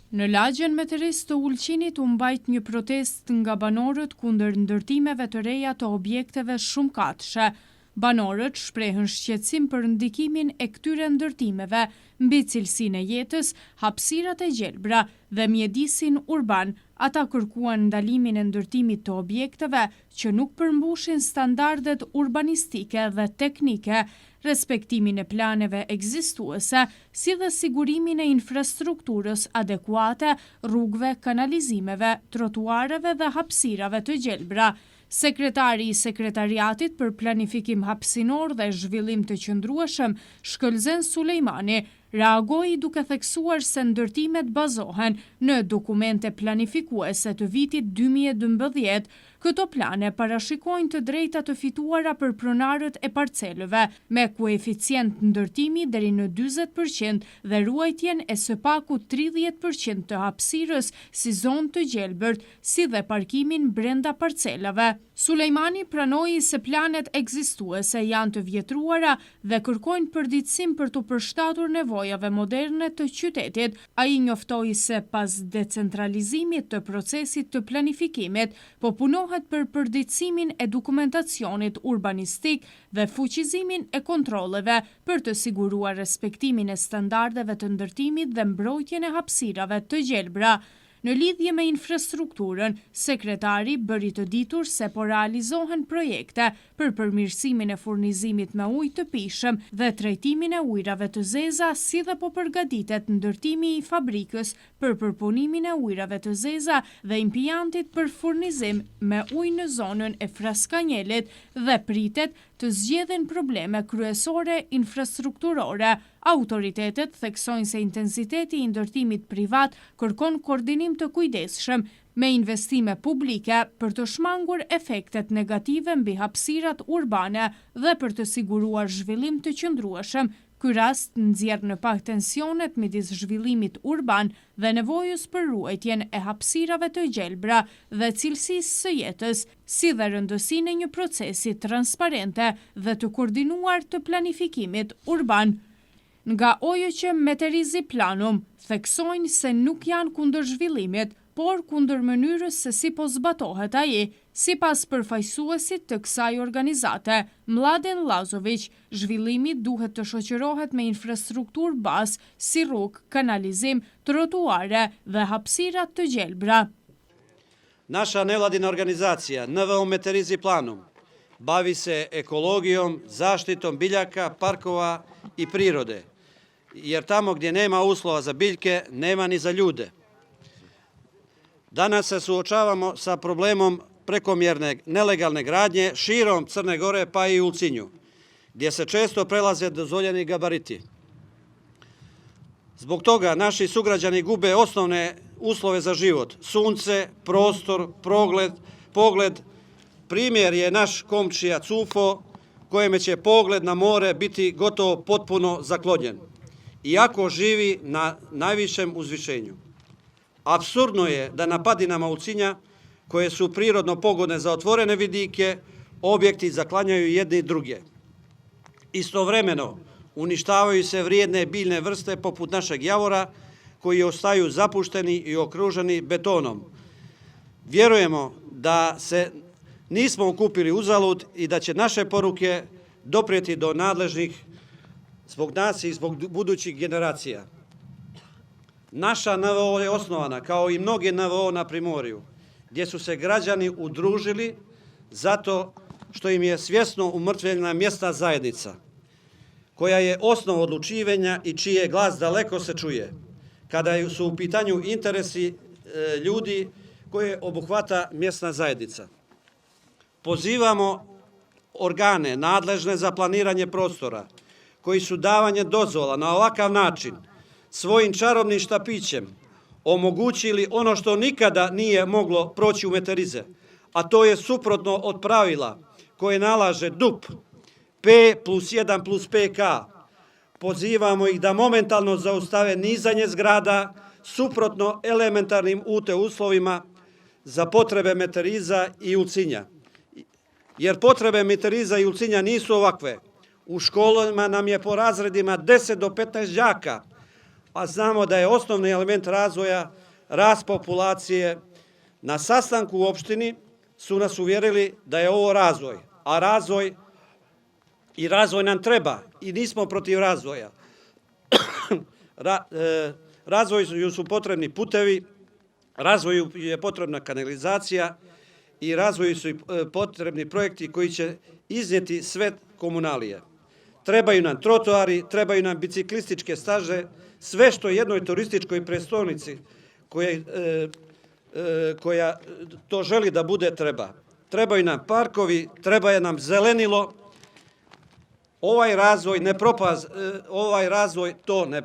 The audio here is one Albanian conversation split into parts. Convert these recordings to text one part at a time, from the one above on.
Në lagjen Meteris të Ulqinit u mbajt një protest nga banorët kundër ndërtimeve të reja të objekteve shumëkatëshe. Banorët shprehën shqetësim për ndikimin e këtyre ndërtimeve mbi cilësinë e jetës, hapësirat e gjelbra dhe mjedisin urban. Ata kërkuan ndalimin e ndërtimit të objekteve që nuk përmbushin standardet urbanistike dhe teknike, respektimin e planeve ekzistuese, si dhe sigurimin e infrastrukturës adekuate, rrugëve, kanalizimeve, trotuareve dhe hapësirave të gjelbra. Sekretari i Sekretariatit për Planifikim Hapësinor dhe Zhvillim të Qëndrueshëm, Shkëlzen Sulejmani, reagoi duke theksuar se ndërtimet bazohen në dokumente planifikuese të vitit 2012. Këto plane parashikojnë të drejta të fituara për pronarët e parcelëve, me koeficient ndërtimi deri në 40% dhe ruajtjen e së paku 30% të hapësirës si zonë të gjelbërt, si dhe parkimin brenda parcelave. Sulejmani pranoi se planet ekzistuese janë të vjetruara dhe kërkojnë përditësim për të përshtatur nevojave moderne të qytetit. Ai njoftoi se pas decentralizimit të procesit të planifikimit, po punohet për përditësimin e dokumentacionit urbanistik dhe fuqizimin e kontrolleve për të siguruar respektimin e standardeve të ndërtimit dhe mbrojtjen e hapësirave të gjelbra. Në lidhje me infrastrukturën, sekretari bëri të ditur se po realizohen projekte për përmirësimin e furnizimit me ujë të pishëm dhe trajtimin e ujrave të zeza, si dhe po përgatitet ndërtimi i fabrikës për përpunimin e ujrave të zeza dhe impiantit për furnizim me ujë në zonën e Fraskanjelit dhe pritet të zgjedhin probleme kryesore infrastrukturore. Autoritetet theksojnë se intensiteti i ndërtimit privat kërkon koordinim të kujdesshëm me investime publike për të shmangur efektet negative mbi hapësirat urbane dhe për të siguruar zhvillim të qëndrueshëm. Ky rast nxjerr në pak tensionet midis zhvillimit urban dhe nevojës për ruajtjen e hapësirave të gjelbra dhe cilësisë së jetës, si dhe rëndësinë e një procesi transparente dhe të koordinuar të planifikimit urban. Nga OJQ Meterizi Planum theksojnë se nuk janë kundër zhvillimit, por kundër mënyrës se si po zbatohet ai. Sipas përfaqësuesit të kësaj organizate, Mladen Lazović, zhvillimi duhet të shoqërohet me infrastrukturë bazë si rrugë, kanalizim, trotuare dhe hapësira të gjelbra. Naša nevladina organizacija NVO Meterizi Planum bavi se ekologijom, zaštitom biljaka, parkova i prirode, jer tamo gdje nema uslova za biljke, nema ni za ljude. Danas se suočavamo sa problemom prekomjerne nelegalne gradnje širom Crne Gore pa i Ulcinju, gdje se često prelaze dozvoljeni gabariti. Zbog toga naši sugrađani gube osnovne uslove za život, sunce, prostor, pogled. Primjer je naš komšija Cufo, kojeme će pogled na more biti gotovo potpuno zaklonjen, iako živi na najvišem uzvišenju. Apsurdno je da na padinama Ulcinja, koje su prirodno pogodne za otvorene vidike, objekti zaklanjaju jedni druge. Istovremeno uništavaju se vrijedne biljne vrste poput našeg javora, koji ostaju zapušteni i okruženi betonom. Vjerujemo da se nismo okupili uzalud i da će naše poruke doprijeti do nadležnih zbog nas i zbog budućih generacija. Naša NVO je osnovana, kao i mnoge NVO na Primorju, gdje su se građani udružili zato što im je svjesno umrtvljena mjesna zajednica, koja je osnov odlučivanja i čiji je glas daleko se čuje, kada su u pitanju interesi ljudi koje obuhvata mjesna zajednica. Pozivamo organe nadležne za planiranje prostora, koji su davanje dozvola na ovakav način svojim čarobnim štapićem omogućili ono što nikada nije moglo proći u Meterize, a to je suprotno od pravila koje nalaže DUP, P+1+PK. Pozivamo ih da momentalno zaustave nizanje zgrada suprotno elementarnim UT uslovima za potrebe Meteriza i Ulcinja. Jer potrebe Meteriza i Ulcinja nisu ovakve. U školama nam je po razredima 10 do 15 đaka, a znamo da je osnovni element razvoja rast populacije. Na sastanku u opštini su nas uvjerili da je ovo razvoj, a razvoj nam treba i nismo protiv razvoja. Razvoju su potrebni putevi, razvoju je potrebna kanalizacija i razvoju su potrebni projekti koji će iznijeti sve komunalije. Trebaju nam trotoari, trebaju nam biciklističke staze, sve što jednoj turističkoj prestonici koja to želi da bude treba. Trebaju nam parkovi, treba nam zelenilo. Ovaj razvoj to ne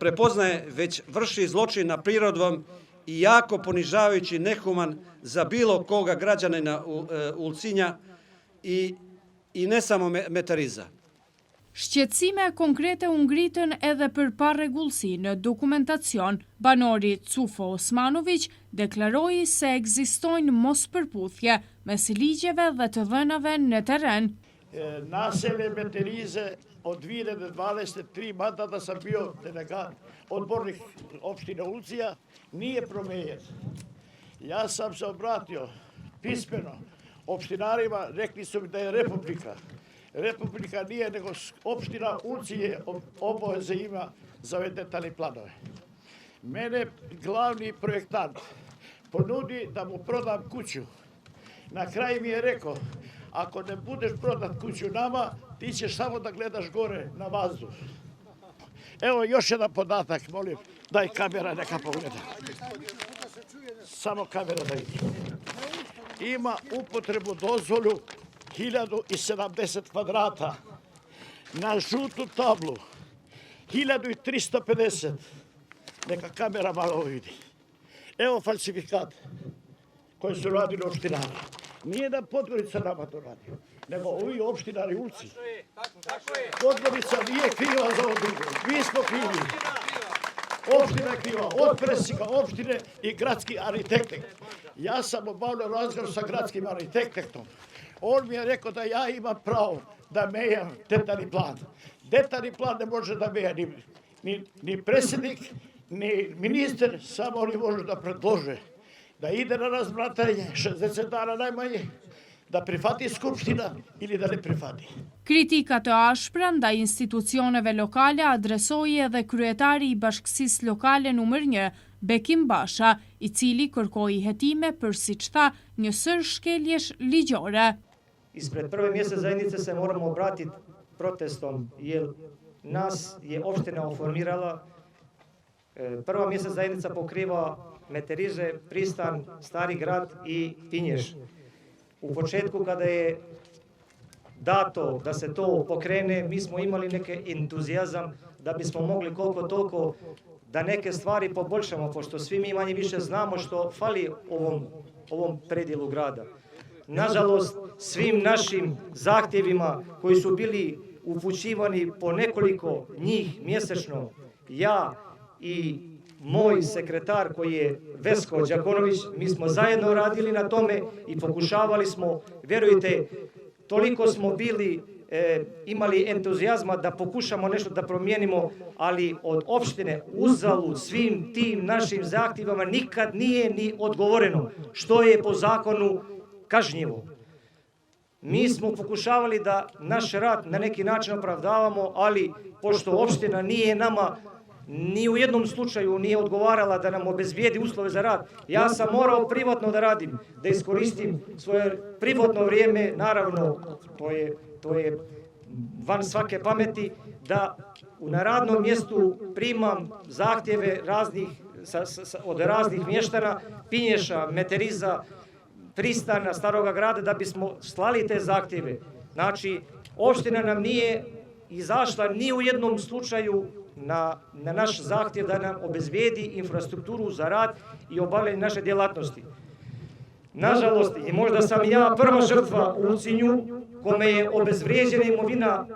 prepoznaje, već vrši zločin nad prirodom i jako ponižavajući, nehuman za bilo koga građanina Ulcinja i ne samo Metariza. Shqetësime konkrete u ngritën edhe për parregullsi në dokumentacion. Banori Cufo Osmanović deklaroi se ekzistojnë mospërputhje mes ligjeve dhe të dhënave në terren. Naselje Meterize od 2023 mandata sam bio delegat, odbornik opštine Ulcija, nije promenjen. Ja sam se obratio pismeno opštinarima, rekli su mi da je republika. Republika nije, nego opština Ulcije obaveze ima za ove detaljne planove. Mene glavni projektant ponudi da mu prodam kuću. Na kraju mi je rekao, ako ne budeš prodat kuću nama, ti ćeš samo da gledaš gore na vazduh. Evo još jedan podatak, molim, daj kamera neka pogleda. Samo kamera da vidi. Ima upotrebu dozvolu 1070 kvadrata. Na žutu tablu 1350. Neka kamera malo vidi. Evo falsifikat koji su radili opštinari. Nije da Podgorica nama to radi, nego ovi opštinari Ulci. Podgorica nije kriva za ovo drugo. Mi smo krivi. Opština je kriva, od predsjednika opštine i gradski arhitektek. Ja sam obavljao razgovor sa gradskim arhitektom. On mi je rekao da ja imam pravo da menjam detaljni plan. Detaljni plan ne može da menja ni predsjednik, ni ministar, samo oni može da predlože da ide na razmatranje 60 dana najmanje, da prihvati skupština ili da ne prihvati. Kritika të ashpra ndaj institucioneve lokale adresoi edhe kryetari i Bashkësisë Lokale nr. 1, Bekim Basha, i cili kërkoi hetime për, siç tha, një sër shkeljesh ligjore. Ispred prve mjesne zajednice se moramo obratiti protestom, jer nas je opština oformirala. Prva mjesna zajednica pokriva Meteriže, Pristan, Stari grad i Pinješ. U početku kada je dato da se to pokrene, mi smo imali neki entuzijazam da bismo mogli koliko toliko da neke stvari poboljšamo, pošto svi mi manje više znamo što fali ovom predjelu grada. Nažalost, svim našim zahtjevima koji su bili upućivani po nekoliko njih mjesečno, ja i moj sekretar koji je Vesko Đakonović, mi smo zajedno radili na tome i pokušavali smo, vjerujte, toliko smo bili, imali entuzijazma da pokušamo nešto da promijenimo, ali od opštine uzalud svim tim našim zahtjevima nikad nije ni odgovoreno, što je po zakonu kažnjivo. Mi smo pokušavali da naš rad na neki način opravdavamo, ali pošto opština nije nama ni u jednom slučaju nije odgovarala da nam obezbijedi uslove za rad, ja sam morao privatno da radim, da iskoristim svoje privatno vrijeme, naravno, to je van svake pameti, da na radnom mjestu primam zahtjeve od raznih mještana, Pinješa, Meteriza, Pristana, Staroga grada, da bismo slali te zahtjeve. Znači, opština nam nije izašla ni u jednom slučaju na naš zahtjev da nam obezbijedi infrastrukturu za rad i obavljanje naše djelatnosti. Nažalost, i možda sam ja prva žrtva u Ulcinju kome je obezvrijeđena imovina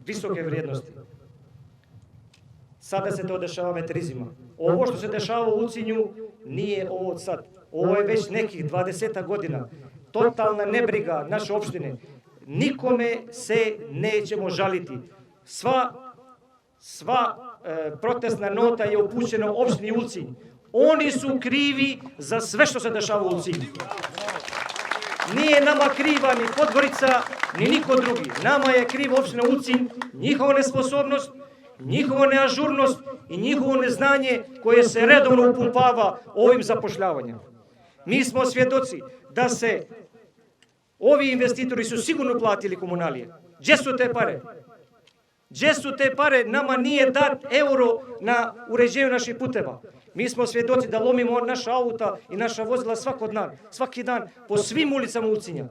visoke vrijednosti. Sada se to dešava Meterizima. Ovo što se dešava u Ulcinju nije ovo od sad. Ovo je već nekih 20 godina. Totalna nebriga naše opštine. Nikome se nećemo žaliti. Sva protestna nota je upućena opštini Ulcinj. Oni su krivi za sve što se dešava u Ulcinju. Nije nama kriva ni Podgorica, ni niko drugi. Nama je kriva opština Ulcinj, njihova nesposobnost, njihova neažurnost i njihovo neznanje koje se redovno upumpava ovim zapošljavanjem. Mi smo svjedoci da se ovi investitori su sigurno platili komunalije. Gdje su te pare? Gdje su te pare? Nama nije dat euro na uređenju naših puteva. Mi smo svjedoci da lomimo naša auta i naša vozila svaki dan po svim ulicama Ulcinja.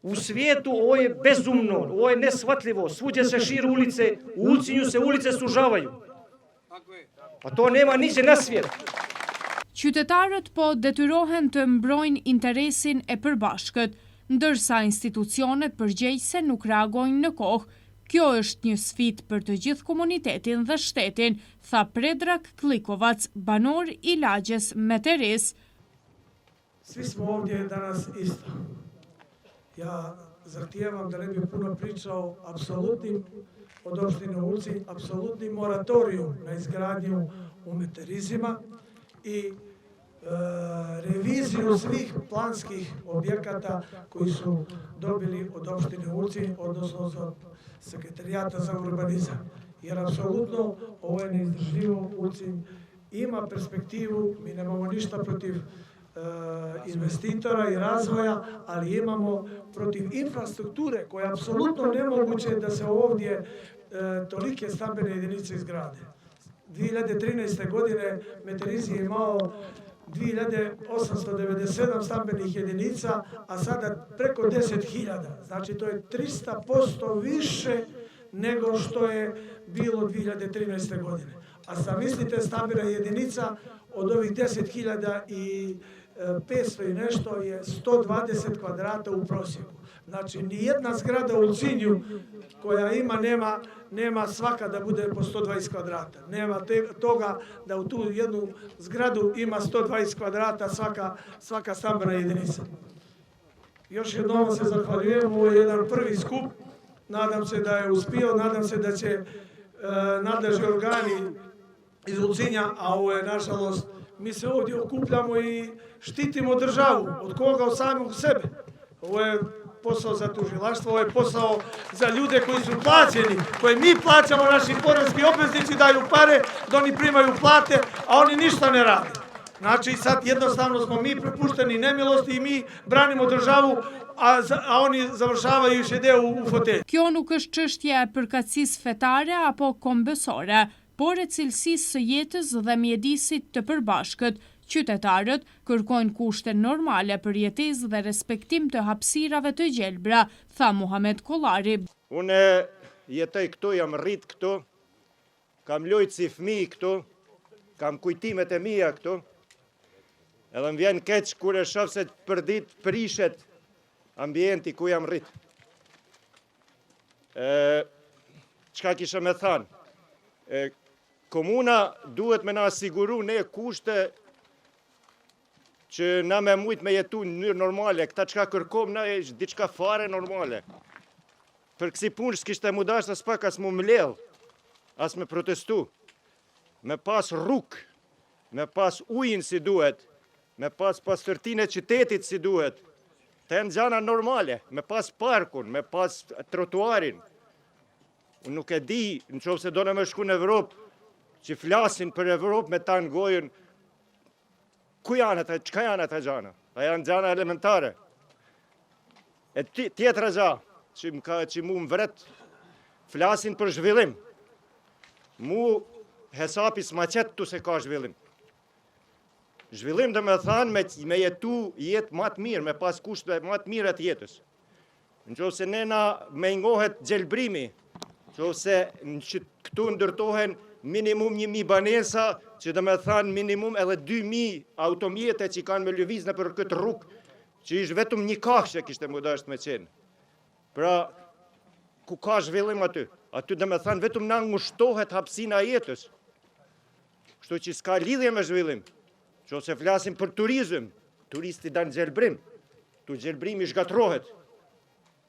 U svijetu ovo je bezumno, ovo je neshvatljivo. Svuđe se širu ulice, u Ulcinju se ulice sužavaju. Pa to nema niđe na svijet. Qytetarët po detyrohen të mbrojnë interesin e përbashkët, ndërsa institucionet përgjegjëse nuk reagojnë në kohë. Kjo është një sfidë për të gjithë komunitetin dhe shtetin, tha Predrag Klikovac, banor I lagjes Meteris. Svi smo ovdje danas isto. Ja zahtijevam da ne bih puno pričao apsolutnim od opštine Ulcinj, apsolutni moratoriju na izgradnju u Meterizima i reviziju svih planskih objekata koji su dobili od opštine Ulcinj, odnosno od Sekretarijata za urbanizam. Jer apsolutno ovo je neizdrživo. Ulcinj ima perspektivu, mi nemamo ništa protiv investitora I razvoja, ali imamo protiv infrastrukture koja je apsolutno nemoguće da se ovdje tolike stambene jedinice izgrade. 2013. godine Meteriz je imao 2897 stambenih jedinica, a sada preko 10.000. Znači to je 300% više nego što je bilo 2013. godine. A sad mislite, stambena jedinica od ovih 10.500 I nešto je 120 kvadrata u prosjeku. Znači, nijedna zgrada u Ulcinju koja nema svaka da bude po 120 kvadrata. Nema toga da u tu jednu zgradu ima 120 kvadrata svaka stambena jedinica. Još jednom se zahvaljujem, ovo je jedan prvi skup. Nadam se da je uspio, nadam se da će nadležni organi iz Ulcinja, a ovo je nažalost, mi se ovdje okupljamo I štitimo državu. Od koga? Od samog sebe. Ovo je posao za tužilaštvo, ovo je posao za ljude koji su plaćeni, koje mi plaćamo, naši poreski obveznici daju pare, da oni primaju plate, a oni ništa ne rade. Znači sad jednostavno smo mi prepušteni nemilosti I mi branimo državu, a oni završavaju I shedeu u fotelj. Kjo nuk është çështje e përkatësisë fetare apo kombësore, por e cilësisë së jetës dhe mjedisit të përbashkët. Qytetarët kërkojnë kushte normale për jetesë dhe respektim të hapësirave të gjelbra, tha Muhamet Kollari. Unë jetoj këtu, jam rrit këtu, kam lujt si fëmijë këtu, kam kujtimet e mia këtu, edhe më vjen keq kur e shoh se për ditë prishet ambienti ku jam rrit. Çka kisha me thënë? Komuna duhet me na siguru ne kushte që na me mujt me jetu në mënyrë normale, këta çka kërkom na e diçka fare normale. Për kësi punë s'kishte mu dash as pak as mu mledh, as me protestu. Me pas rrugë, me pas ujin si duhet, me pas pastërtinë e qytetit si duhet, të janë gjana normale, me pas parkun, me pas trotuarin. Unë nuk e di, në qovë se do në me shku në Evropë, që flasin për Evropë me ta në gojën, ku janë ata, qka janë ata gjana? A janë gjana elementare. E tjetra gja, që mu më vret, flasin për zhvillim. Mu hesapi s'ma qetë tu se ka zhvillim. Zhvillim dhe me thanë me jetu jetë matë mirë, me pas kushte matë mirë atë jetës. Në qovë se nena me ngohet gjelbrimi, qovë se këtu ndërtohen minimum 1.000 banesa, që dhe me thanë minimum edhe 2.000 automjete që kanë me lëviz në për këtë rrugë, që ishtë vetëm një kashë kishte më dasht me qenë. Pra, ku ka zhvillim aty? Aty dhe me thanë vetëm na ngushtohet hapësina jetës. Kështu që s'ka lidhje me zhvillim. Që ose flasim për turizm, turisti danë gjelbrim, tu gjelbrimi shgatrohet.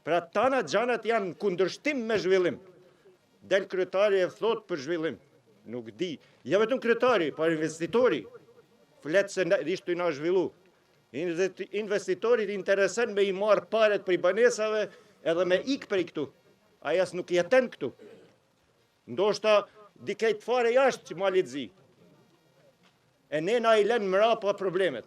Pra tana gjanat janë në kundërshtim me zhvillim. Del kryetari e thot për zhvillim. nuk di. Ja vetëm kryetari, pa investitori, fletë se ishtu i na zhvillu. Investitorit interesën me i marë paret për i banesave edhe me ikë për i këtu. Ajas nuk jeten këtu. Ndoshta dikejt fare jashtë që ma lidzi. E ne na i lenë mrapa problemet.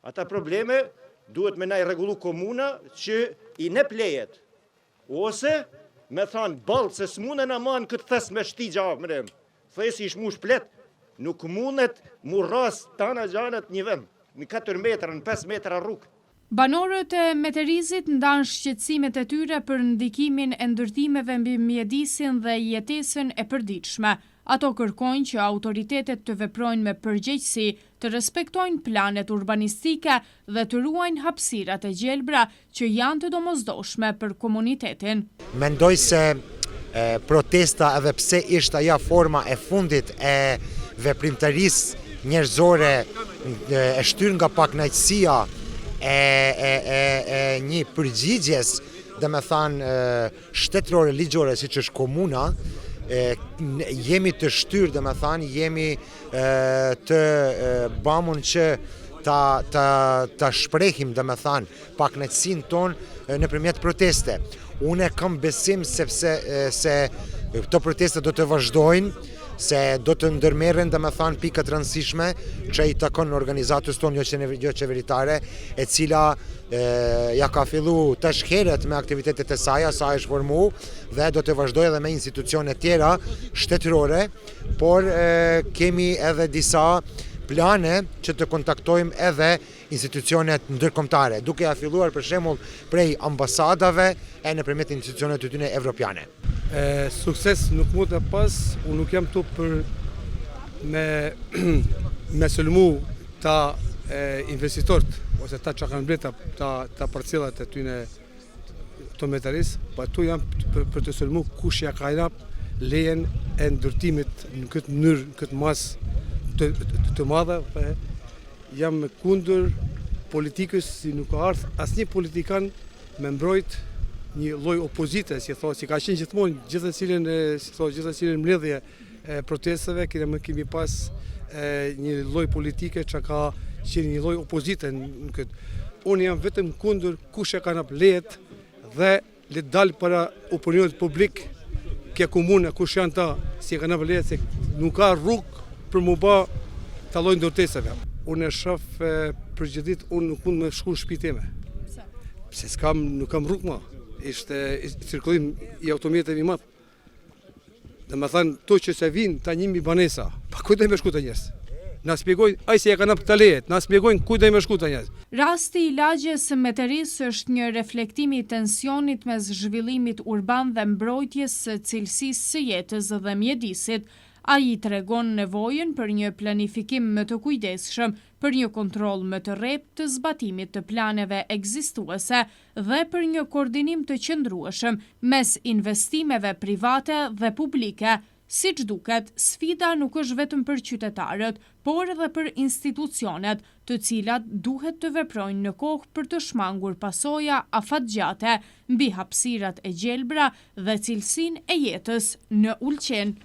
Ata probleme duhet me na i regullu komuna që i ne plejet. Ose me thanë balë se s'mune na manë këtë thes me shti gjavë mërem. Thesi ish mu shplet, nuk mundet mu ras tana gjanët një vend. Në 4 metra, në 5 metra rrugë. Banorët e Meterizit ndanë shqetësimet e tyre për ndikimin e ndërtimeve mbi mjedisin dhe jetesën e përditshme. Ato kërkojnë që autoritetet të veprojnë me përgjegjësi, të respektojnë planet urbanistike dhe të ruajnë hapësirat e gjelbra që janë të domosdoshme për komunitetin. Mendoj se protesta edhe pse ishte ajo forma e fundit e veprimtarisë njerëzore e shtyr nga pakënaqësia e një përgjigjes, dhe me thanë shtetërore ligjore si që është komuna, jemi të shtyrë, dhe me thanë, jemi të bamun që ta shprehim, dhe me thanë, pakënaqësinë tonë nëpërmjet proteste. Unë kam besim sepse se këto proteste do të vazhdojnë, se do të ndërmerren, dhe me thanë, pikat rëndësishme që i takon organizatës tonë jo qeveritare, e cila ja ka fillu tash herët me aktivitetet e saj, sa është formu, dhe do të vazhdoj edhe me institucione tjera shtetërore, por kemi edhe disa plane që të kontaktojmë edhe institucionet ndërkombëtare, duke ja filluar për shembull prej ambasadave e nëpërmjet institucioneve të tyre evropiane. Sukses nuk mund të pas, unë nuk jam tu për me sulmu ta investitorët, ose ta që kanë bleta ta parcelat e tyne të Metaris, pa tu jam për të sulmu kush ja ka jap lejen e ndërtimit në këtë mënyrë, në këtë mas të madhe. Jam kundër politikës, si nuk ka ardhur asnjë politikan me mbrojt një lloj opozite, si ka qenë gjithmonë gjithsesi mbledhje e protestave, kemi pas një lloj politike që ka qenë një lloj opozite në këtë. Unë jam vetëm kundër kush e ka hap lejet dhe le të dalë para opinionit publik kjo komunë, kush janë ta, si e kanë hap lejet, se nuk ka rrugë për mu ba të lloj ndërtesave. Unë e shoh përgjithit, unë nuk mund me shku në shtëpinë time. Pse nuk kam rrugë ma. Ishte cirkullim i automjeteve i madh. Dhe me thanë, to që se vinë ta 1000 banesa, pa kujt do me shku të njerëz? Na shpjegojnë, ai si e kanë hap këta lejet, na shpjegojnë kujt do me shku të njerëz. Rasti i lagjes së Meteris është një reflektim i tensionit mes zhvillimit urban dhe mbrojtjes së cilësisë së jetës dhe mjedisit. Ai tregon nevojën për një planifikim më të kujdesshëm, për një kontroll më të rreptë të zbatimit të planeve ekzistuese dhe për një koordinim të qëndrueshëm mes investimeve private dhe publike. Siç duket, sfida nuk është vetëm për qytetarët, por edhe për institucionet, të cilat duhet të veprojnë në kohë për të shmangur pasoja afatgjate mbi hapësirat e gjelbra dhe cilësinë e jetës në Ulqen.